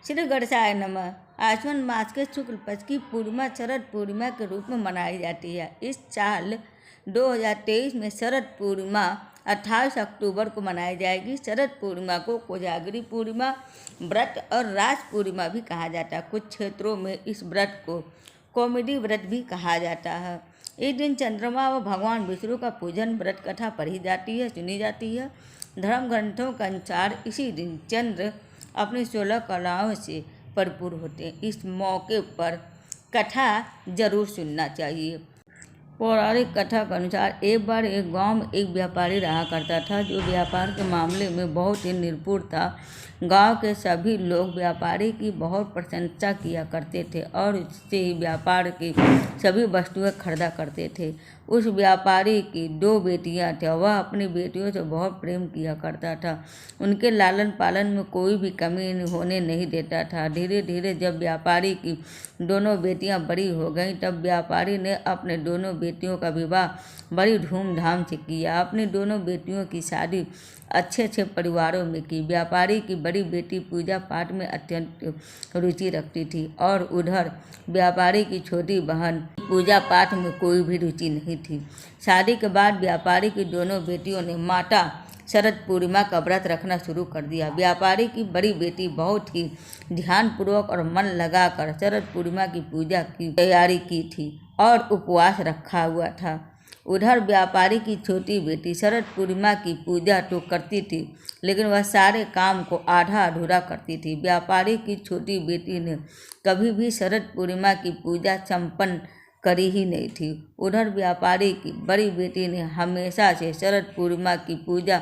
श्री गणेशाय नमः। आश्विन मास के शुक्ल पक्ष की पूर्णिमा शरद पूर्णिमा के रूप में मनाई जाती है। इस साल 2023 में शरद पूर्णिमा 28 अक्टूबर को मनाई जाएगी। शरद पूर्णिमा को कोजागरी पूर्णिमा व्रत और रास पूर्णिमा भी कहा जाता है। कुछ क्षेत्रों में इस व्रत को कॉमेडी व्रत भी कहा जाता है। इस दिन चंद्रमा व भगवान विष्णु का पूजन व्रत कथा पढ़ी जाती है, सुनी जाती है। धर्म ग्रंथों के अनुसार इसी दिन चंद्र अपनी 16 कलाओं से भरपूर होते हैं। इस मौके पर कथा जरूर सुनना चाहिए। पौराणिक कथा के अनुसार एक बार एक गांव में एक व्यापारी रहा करता था जो व्यापार के मामले में बहुत ही निपुण था। गांव के सभी लोग व्यापारी की बहुत प्रशंसा किया करते थे और उससे ही व्यापार की सभी वस्तुएं खरीदा करते थे। उस व्यापारी की 2 बेटियां थीं। वह अपनी बेटियों से बहुत प्रेम किया करता था। उनके लालन पालन में कोई भी कमी होने नहीं देता था। धीरे धीरे जब व्यापारी की दोनों बेटियां बड़ी हो गईं तब व्यापारी ने अपने दोनों बेटियों का विवाह बड़ी धूमधाम से किया। अपनी दोनों बेटियों की शादी अच्छे अच्छे परिवारों में की। व्यापारी की बड़ी बेटी पूजा पाठ में अत्यंत रुचि रखती थी और उधर व्यापारी की छोटी बहन पूजा पाठ में कोई भी रुचि नहीं थी। शादी के बाद व्यापारी की दोनों बेटियों ने माता शरद पूर्णिमा का व्रत रखना शुरू कर दिया। व्यापारी की बड़ी बेटी बहुत ही ध्यानपूर्वक और मन लगाकर शरद पूर्णिमा की पूजा की तैयारी की थी और उपवास रखा हुआ था। उधर व्यापारी की छोटी बेटी शरद पूर्णिमा की पूजा तो करती थी, लेकिन वह सारे काम को आधा अधूरा करती थी। व्यापारी की छोटी बेटी ने कभी भी शरद पूर्णिमा की पूजा संपन्न करी ही नहीं थी। उधर व्यापारी की बड़ी बेटी ने हमेशा से शरद पूर्णिमा की पूजा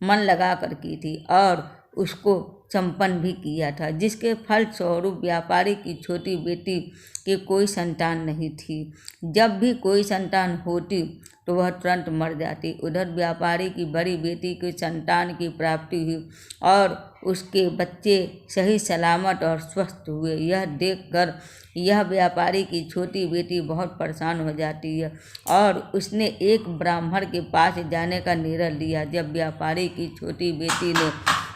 मन लगाकर की थी और उसको संपन्न भी किया था, जिसके फलस्वरूप व्यापारी की छोटी बेटी की कोई संतान नहीं थी। जब भी कोई संतान होती तो वह तुरंत मर जाती। उधर व्यापारी की बड़ी बेटी की संतान की प्राप्ति हुई और उसके बच्चे सही सलामत और स्वस्थ हुए। यह देखकर यह व्यापारी की छोटी बेटी बहुत परेशान हो जाती है और उसने एक ब्राह्मण के पास जाने का निर्णय लिया। जब व्यापारी की छोटी बेटी ने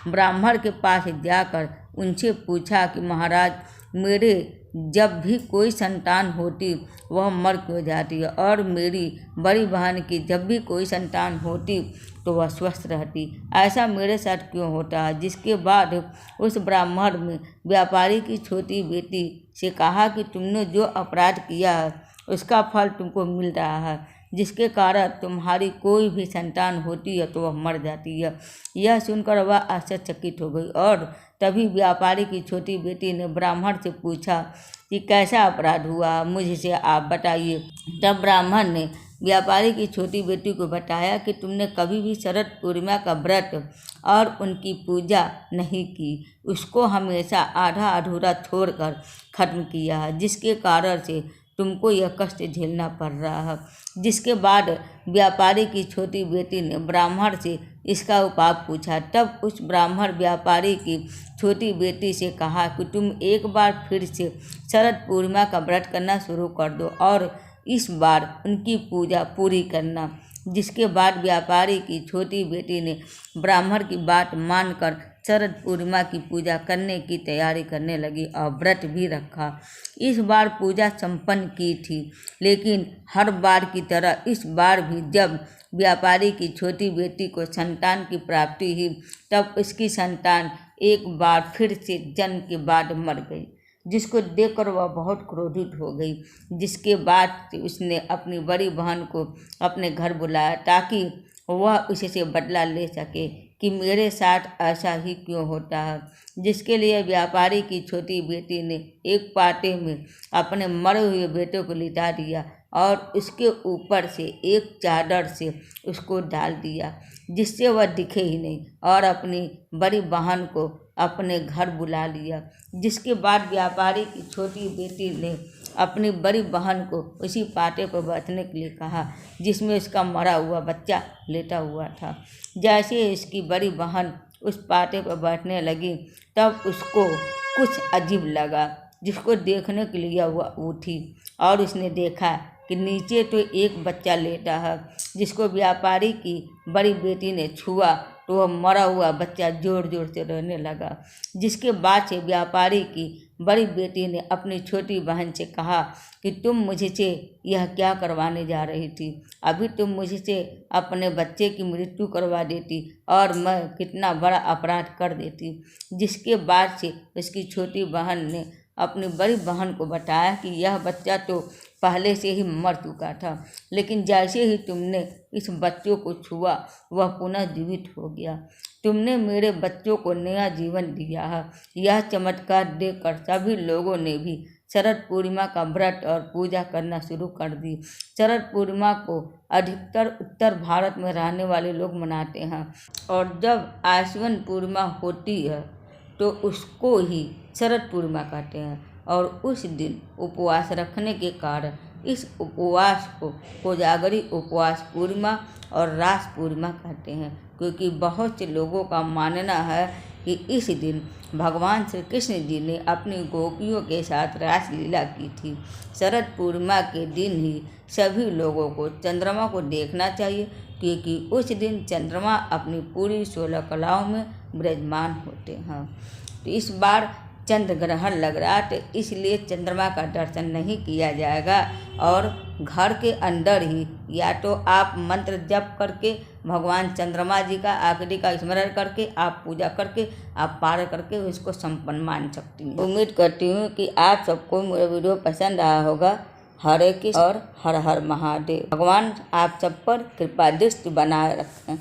ब्राह्मण के पास जाकर उनसे पूछा कि महाराज, मेरे जब भी कोई संतान होती वह मर क्यों जाती है और मेरी बड़ी बहन की जब भी कोई संतान होती तो वह स्वस्थ रहती, ऐसा मेरे साथ क्यों होता है। जिसके बाद उस ब्राह्मण में व्यापारी की छोटी बेटी से कहा कि तुमने जो अपराध किया है उसका फल तुमको मिल रहा है, जिसके कारण तुम्हारी कोई भी संतान होती है तो वह मर जाती है। यह सुनकर वह आश्चर्यचकित हो गई और तभी व्यापारी की छोटी बेटी ने ब्राह्मण से पूछा कि कैसा अपराध हुआ, मुझसे आप बताइए। तब ब्राह्मण ने व्यापारी की छोटी बेटी को बताया कि तुमने कभी भी शरद पूर्णिमा का व्रत और उनकी पूजा नहीं की, उसको हमेशा आधा अधूरा छोड़कर खत्म किया है, जिसके कारण से तुमको यह कष्ट झेलना पड़ रहा है। जिसके बाद व्यापारी की छोटी बेटी ने ब्राह्मण से इसका उपाय पूछा। तब उस ब्राह्मण व्यापारी की छोटी बेटी से कहा कि तुम एक बार फिर से शरद पूर्णिमा का व्रत करना शुरू कर दो और इस बार उनकी पूजा पूरी करना। जिसके बाद व्यापारी की छोटी बेटी ने ब्राह्मण की बात मानकर शरद पूर्णिमा की पूजा करने की तैयारी करने लगी और व्रत भी रखा। इस बार पूजा संपन्न की थी, लेकिन हर बार की तरह इस बार भी जब व्यापारी की छोटी बेटी को संतान की प्राप्ति हुई तब उसकी संतान एक बार फिर से जन्म के बाद मर गई, जिसको देखकर वह बहुत क्रोधित हो गई। जिसके बाद उसने अपनी बड़ी बहन को अपने घर बुलाया ताकि वह उससे बदला ले सके कि मेरे साथ ऐसा ही क्यों होता है। जिसके लिए व्यापारी की छोटी बेटी ने एक पाटे में अपने मरे हुए बेटे को लिटा दिया और उसके ऊपर से एक चादर से उसको डाल दिया, जिससे वह दिखे ही नहीं, और अपनी बड़ी बहन को अपने घर बुला लिया। जिसके बाद व्यापारी की छोटी बेटी ने अपनी बड़ी बहन को उसी पाटे पर बैठने के लिए कहा जिसमें उसका मरा हुआ बच्चा लेटा हुआ था। जैसे इसकी बड़ी बहन उस पाटे पर बैठने लगी तब उसको कुछ अजीब लगा, जिसको देखने के लिए वह उठी और उसने देखा कि नीचे तो एक बच्चा लेटा है, जिसको व्यापारी की बड़ी बेटी ने छुआ तो वह मरा हुआ बच्चा जोर जोर से रोने लगा। जिसके बाद से व्यापारी की बड़ी बेटी ने अपनी छोटी बहन से कहा कि तुम मुझसे यह क्या करवाने जा रही थी? अभी तुम मुझसे अपने बच्चे की मृत्यु करवा देती और मैं कितना बड़ा अपराध कर देती। जिसके बाद से उसकी छोटी बहन ने अपनी बड़ी बहन को बताया कि यह बच्चा तो पहले से ही मर चुका था, लेकिन जैसे ही तुमने इस बच्चों को छुआ वह पुनः जीवित हो गया। तुमने मेरे बच्चों को नया जीवन दिया है। यह चमत्कार देखकर सभी लोगों ने भी शरद पूर्णिमा का व्रत और पूजा करना शुरू कर दी। शरद पूर्णिमा को अधिकतर उत्तर भारत में रहने वाले लोग मनाते हैं और जब आश्विन पूर्णिमा होती है तो उसको ही शरद पूर्णिमा कहते हैं और उस दिन उपवास रखने के कारण इस उपवास को कोजागरी उपवास पूर्णिमा और रास पूर्णिमा कहते हैं, क्योंकि बहुत से लोगों का मानना है कि इस दिन भगवान श्री कृष्ण जी ने अपनी गोपियों के साथ रास लीला की थी। शरद पूर्णिमा के दिन ही सभी लोगों को चंद्रमा को देखना चाहिए, क्योंकि उस दिन चंद्रमा अपनी पूरी 16 कलाओं में विराजमान होते हैं। तो इस बार चंद्र ग्रहण लग रहा है, तो इसलिए चंद्रमा का दर्शन नहीं किया जाएगा और घर के अंदर ही या तो आप मंत्र जप करके भगवान चंद्रमा जी का आकृति का स्मरण करके आप पूजा करके आप पार करके उसको संपन्न मान सकती हैं। उम्मीद करती हूँ कि आप सबको मेरा वीडियो पसंद आया होगा। हरे कृष्ण और हर हर महादेव। भगवान आप सब पर कृपा दृष्टि बनाए रखें।